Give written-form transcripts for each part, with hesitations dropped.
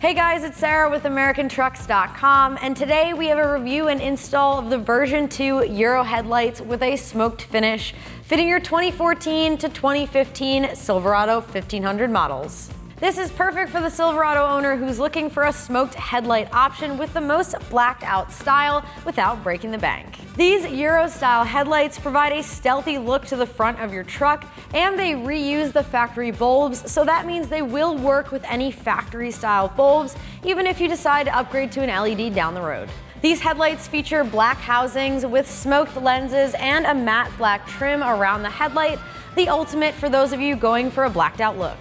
Hey guys, it's Sarah with AmericanTrucks.com, and today we have a review and install of the version 2 Euro headlights with a smoked finish, fitting your 2014 to 2015 Silverado 1500 models. This is perfect for the Silverado owner who's looking for a smoked headlight option with the most blacked out style without breaking the bank. These Euro style headlights provide a stealthy look to the front of your truck, and they reuse the factory bulbs, so that means they will work with any factory style bulbs, even if you decide to upgrade to an LED down the road. These headlights feature black housings with smoked lenses and a matte black trim around the headlight, the ultimate for those of you going for a blacked out look.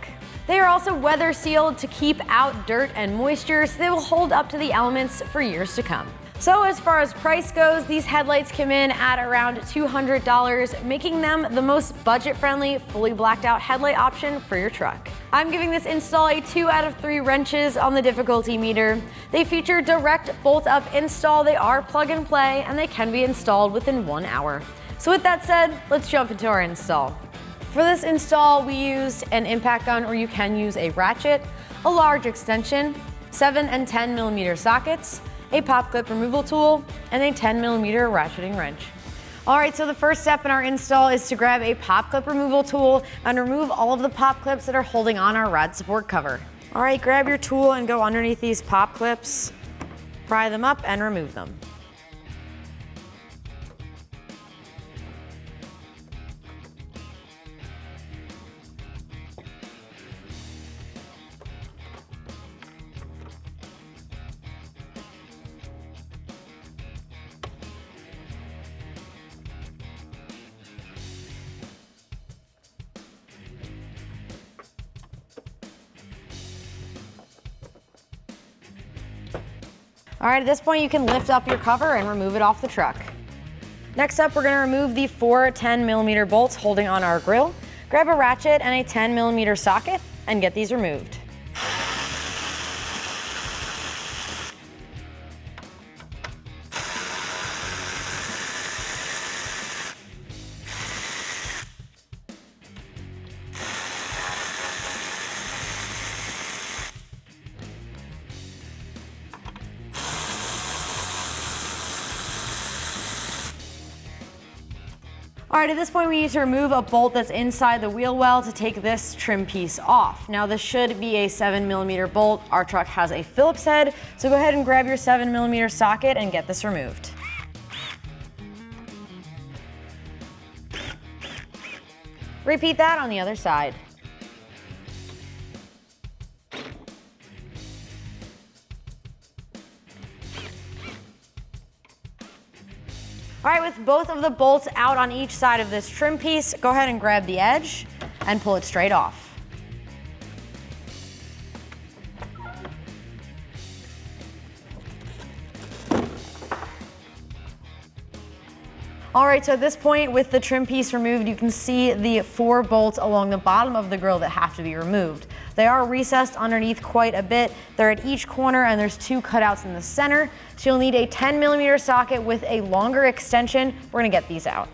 They are also weather sealed to keep out dirt and moisture, so they will hold up to the elements for years to come. So as far as price goes, these headlights come in at around $200, making them the most budget-friendly, fully blacked out headlight option for your truck. I'm giving this install a 2 out of 3 wrenches on the difficulty meter. They feature direct bolt-up install, they are plug and play, and they can be installed within 1 hour. So with that said, let's jump into our install. For this install, we used an impact gun, or you can use a ratchet, a large extension, 7 and 10 millimeter sockets, a pop clip removal tool, and a 10 millimeter ratcheting wrench. All right, so the first step in our install is to grab a pop clip removal tool and remove all of the pop clips that are holding on our rad support cover. All right, grab your tool and go underneath these pop clips, pry them up and remove them. All right, at this point you can lift up your cover and remove it off the truck. Next up, we're gonna remove the 4 10 millimeter bolts holding on our grill. Grab a ratchet and a 10 millimeter socket and get these removed. All right, at this point we need to remove a bolt that's inside the wheel well to take this trim piece off. Now this should be a 7 millimeter bolt. Our truck has a Phillips head, so go ahead and grab your 7 millimeter socket and get this removed. Repeat that on the other side. All right, with both of the bolts out on each side of this trim piece, go ahead and grab the edge and pull it straight off. All right, so at this point, with the trim piece removed, you can see the 4 bolts along the bottom of the grill that have to be removed. They are recessed underneath quite a bit. They're at each corner and there's 2 cutouts in the center. So you'll need a 10 millimeter socket with a longer extension. We're gonna get these out.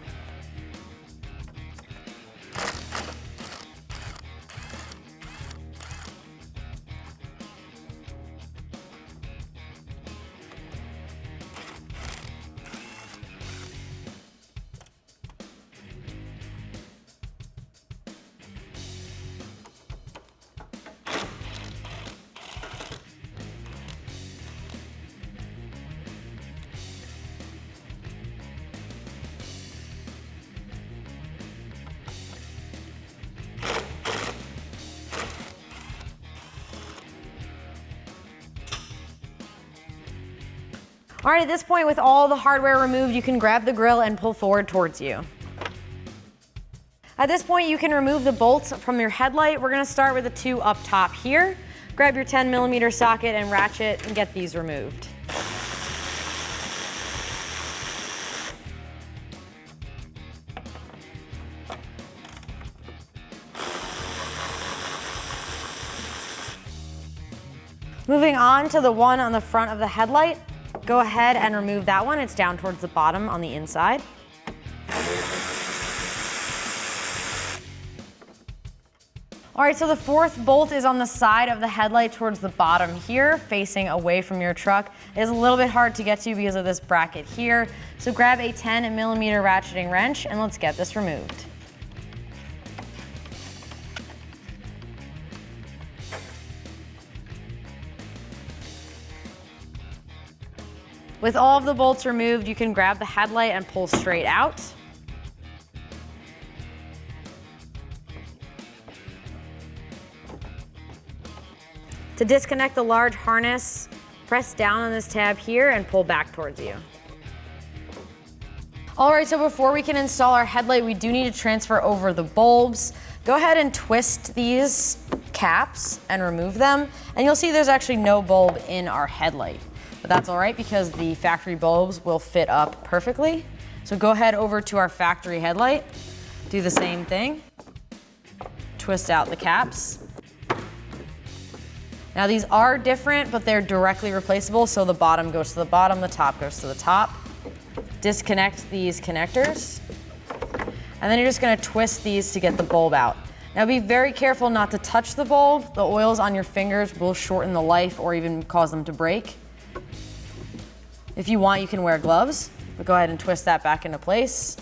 All right, at this point, with all the hardware removed, you can grab the grill and pull forward towards you. At this point, you can remove the bolts from your headlight. We're gonna start with the 2 up top here. Grab your 10 millimeter socket and ratchet and get these removed. Moving on to the one on the front of the headlight, go ahead and remove that one. It's down towards the bottom on the inside. All right, so the fourth bolt is on the side of the headlight towards the bottom here, facing away from your truck. It is a little bit hard to get to because of this bracket here. So grab a 10mm ratcheting wrench and let's get this removed. With all of the bolts removed, you can grab the headlight and pull straight out. To disconnect the large harness, press down on this tab here and pull back towards you. All right, so before we can install our headlight, we do need to transfer over the bulbs. Go ahead and twist these caps and remove them, and you'll see there's actually no bulb in our headlight. But that's all right because the factory bulbs will fit up perfectly. So go ahead over to our factory headlight, do the same thing, twist out the caps. Now these are different, but they're directly replaceable, so the bottom goes to the bottom, the top goes to the top. Disconnect these connectors, and then you're just gonna twist these to get the bulb out. Now be very careful not to touch the bulb. The oils on your fingers will shorten the life or even cause them to break. If you want, you can wear gloves, but go ahead and twist that back into place.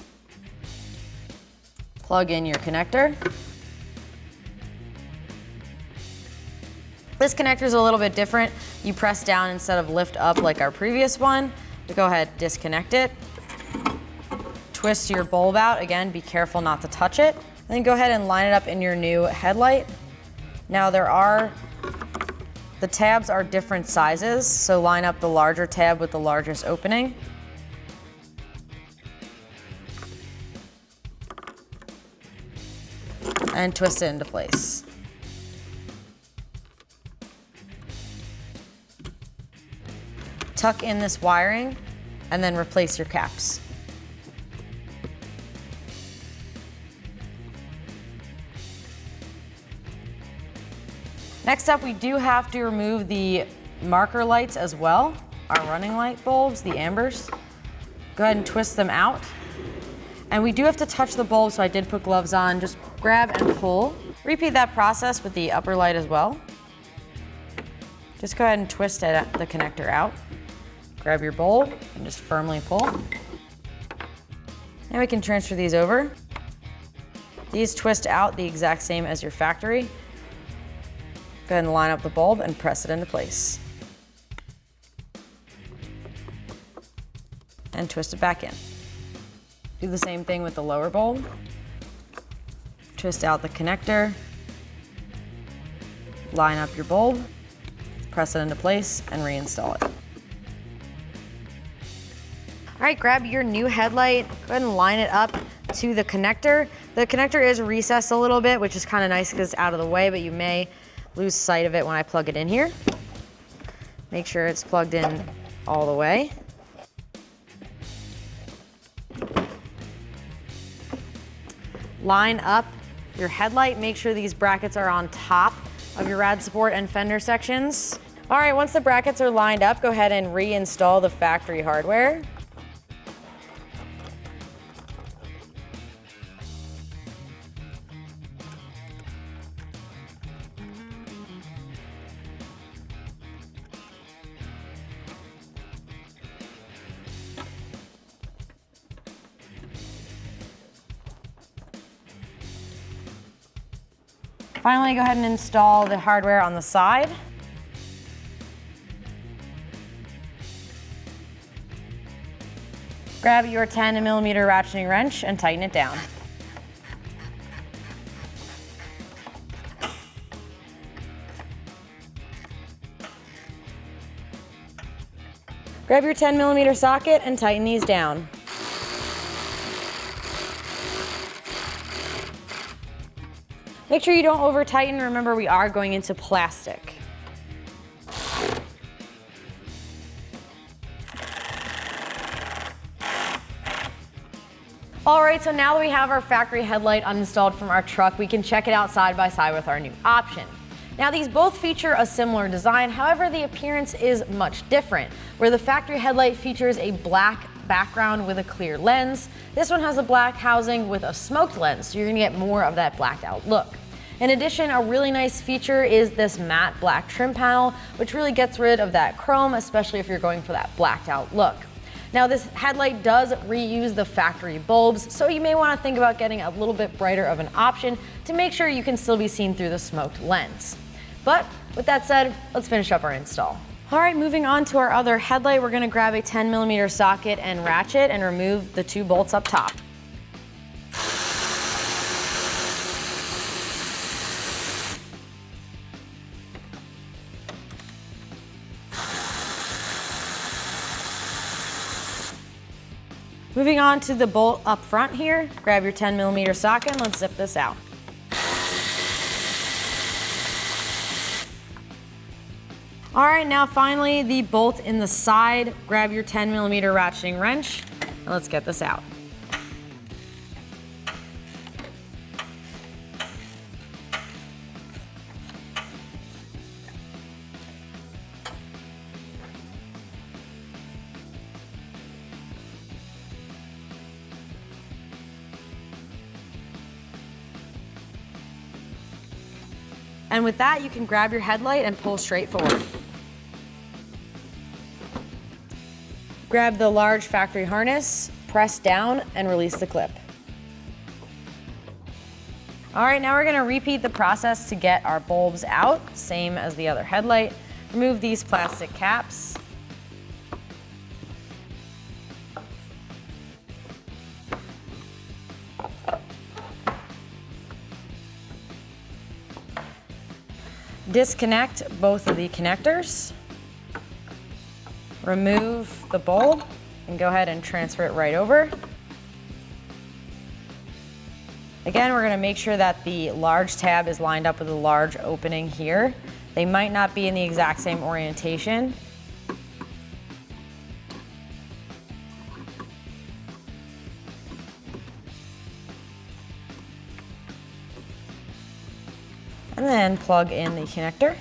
Plug in your connector. This connector is a little bit different. You press down instead of lift up like our previous one. But go ahead, disconnect it. Twist your bulb out. Again, be careful not to touch it. And then go ahead and line it up in your new headlight. Now the tabs are different sizes, so line up the larger tab with the largest opening. And twist it into place. Tuck in this wiring and then replace your caps. Next up, we do have to remove the marker lights as well, our running light bulbs, the ambers. Go ahead and twist them out. And we do have to touch the bulb, so I did put gloves on. Just grab and pull. Repeat that process with the upper light as well. Just go ahead and twist the connector out. Grab your bulb and just firmly pull. Now we can transfer these over. These twist out the exact same as your factory. Go ahead and line up the bulb and press it into place. And twist it back in. Do the same thing with the lower bulb. Twist out the connector. Line up your bulb, press it into place, and reinstall it. All right, grab your new headlight, go ahead and line it up to the connector. The connector is recessed a little bit, which is kind of nice because it's out of the way, but you may lose sight of it when I plug it in here. Make sure it's plugged in all the way. Line up your headlight. Make sure these brackets are on top of your rad support and fender sections. All right, once the brackets are lined up, go ahead and reinstall the factory hardware. Finally, go ahead and install the hardware on the side. Grab your 10mm ratcheting wrench and tighten it down. Grab your 10mm socket and tighten these down. Make sure you don't over tighten. Remember, we are going into plastic. All right, so now that we have our factory headlight uninstalled from our truck, we can check it out side by side with our new option. Now, these both feature a similar design, however, the appearance is much different. Where the factory headlight features a black background with a clear lens, this one has a black housing with a smoked lens, so you're gonna get more of that blacked out look. In addition, a really nice feature is this matte black trim panel, which really gets rid of that chrome, especially if you're going for that blacked out look. Now this headlight does reuse the factory bulbs, so you may want to think about getting a little bit brighter of an option to make sure you can still be seen through the smoked lens. But with that said, let's finish up our install. All right, moving on to our other headlight, we're gonna grab a 10mm socket and ratchet and remove the 2 bolts up top. Moving on to the bolt up front here, grab your 10mm socket and let's zip this out. All right, now finally the bolt in the side. Grab your 10mm ratcheting wrench and let's get this out. And with that, you can grab your headlight and pull straight forward. Grab the large factory harness, press down, and release the clip. All right, now we're gonna repeat the process to get our bulbs out, same as the other headlight. Remove these plastic caps. Disconnect both of the connectors. Remove the bulb and go ahead and transfer it right over. Again, we're gonna make sure that the large tab is lined up with the large opening here. They might not be in the exact same orientation. And then plug in the connector.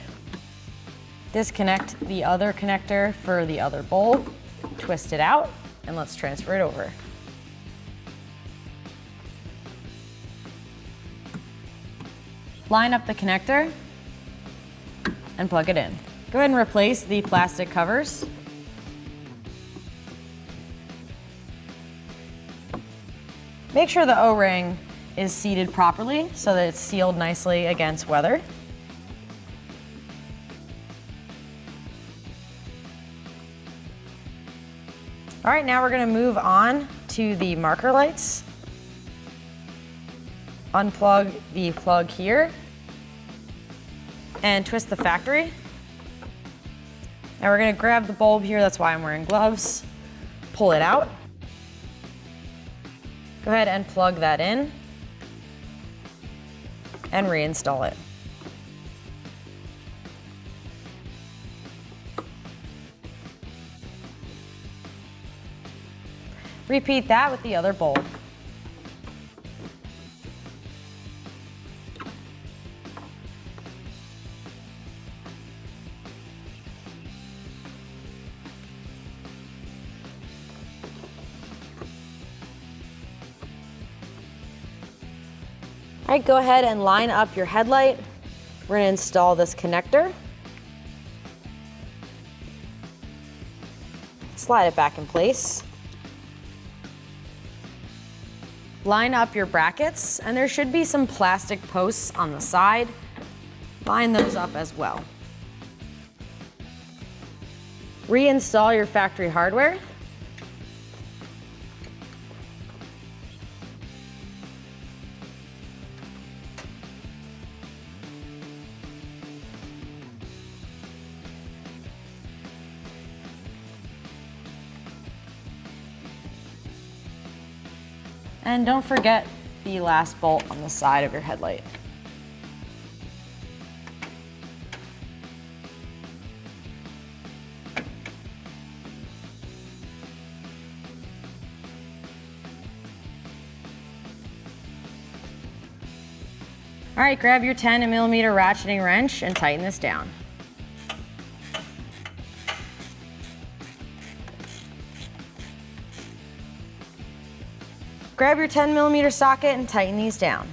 Disconnect the other connector for the other bulb, twist it out, and let's transfer it over. Line up the connector and plug it in. Go ahead and replace the plastic covers. Make sure the O-ring is seated properly so that it's sealed nicely against weather. All right, now we're gonna move on to the marker lights. Unplug the plug here and twist the factory. Now we're gonna grab the bulb here, that's why I'm wearing gloves. Pull it out. Go ahead and plug that in and reinstall it. Repeat that with the other bulb. All right, go ahead and line up your headlight. We're gonna install this connector. Slide it back in place. Line up your brackets, and there should be some plastic posts on the side. Line those up as well. Reinstall your factory hardware. And don't forget the last bolt on the side of your headlight. All right, grab your 10mm ratcheting wrench and tighten this down. Grab your 10mm socket and tighten these down.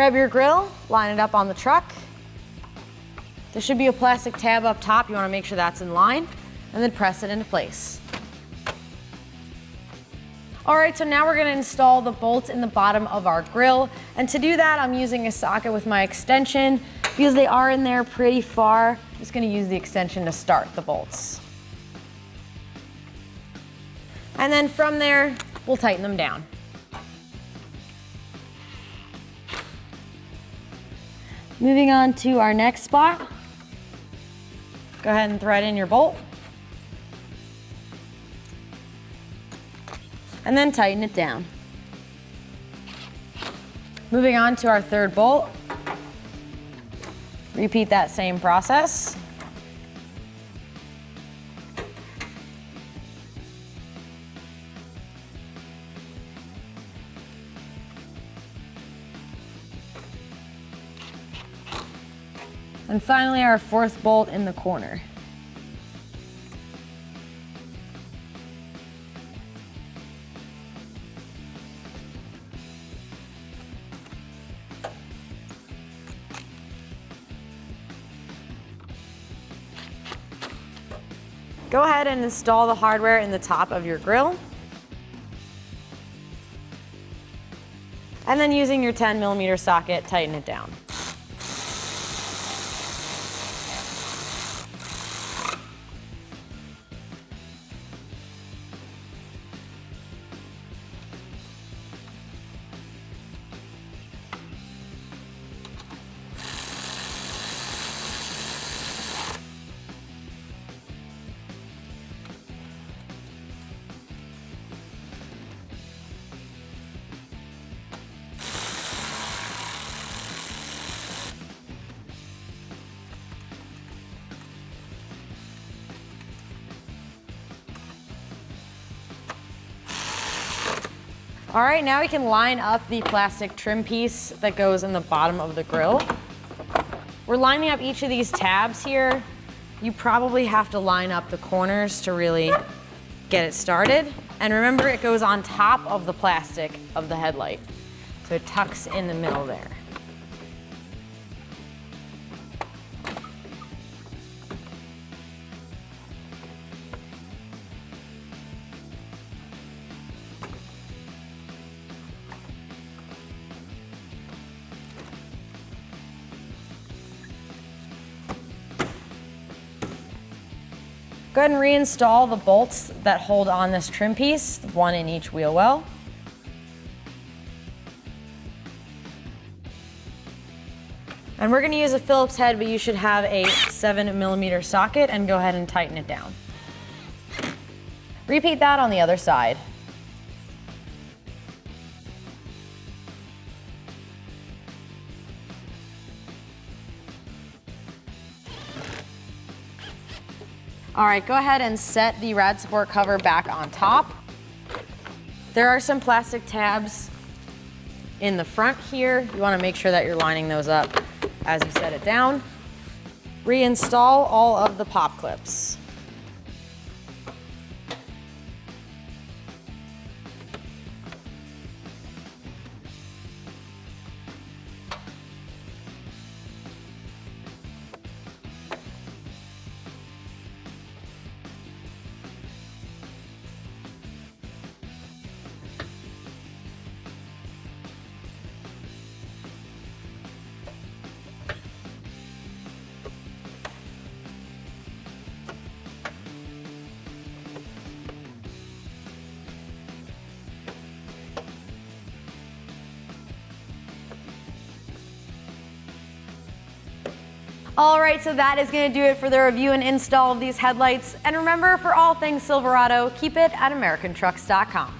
Grab your grill, line it up on the truck. There should be a plastic tab up top. You want to make sure that's in line, and then press it into place. All right, so now we're going to install the bolts in the bottom of our grill. And to do that, I'm using a socket with my extension. Because they are in there pretty far, I'm just going to use the extension to start the bolts. And then from there, we'll tighten them down. Moving on to our next spot. Go ahead and thread in your bolt. And then tighten it down. Moving on to our third bolt. Repeat that same process. And finally, our fourth bolt in the corner. Go ahead and install the hardware in the top of your grill. And then using your 10mm socket, tighten it down. All right, now we can line up the plastic trim piece that goes in the bottom of the grill. We're lining up each of these tabs here. You probably have to line up the corners to really get it started. And remember, it goes on top of the plastic of the headlight. So it tucks in the middle there. Go ahead and reinstall the bolts that hold on this trim piece, one in each wheel well. And we're going to use a Phillips head, but you should have a 7mm socket, and go ahead and tighten it down. Repeat that on the other side. All right, go ahead and set the rad support cover back on top. There are some plastic tabs in the front here. You want to make sure that you're lining those up as you set it down. Reinstall all of the pop clips. All right, so that is going to do it for the review and install of these headlights. And remember, for all things Silverado, keep it at AmericanTrucks.com.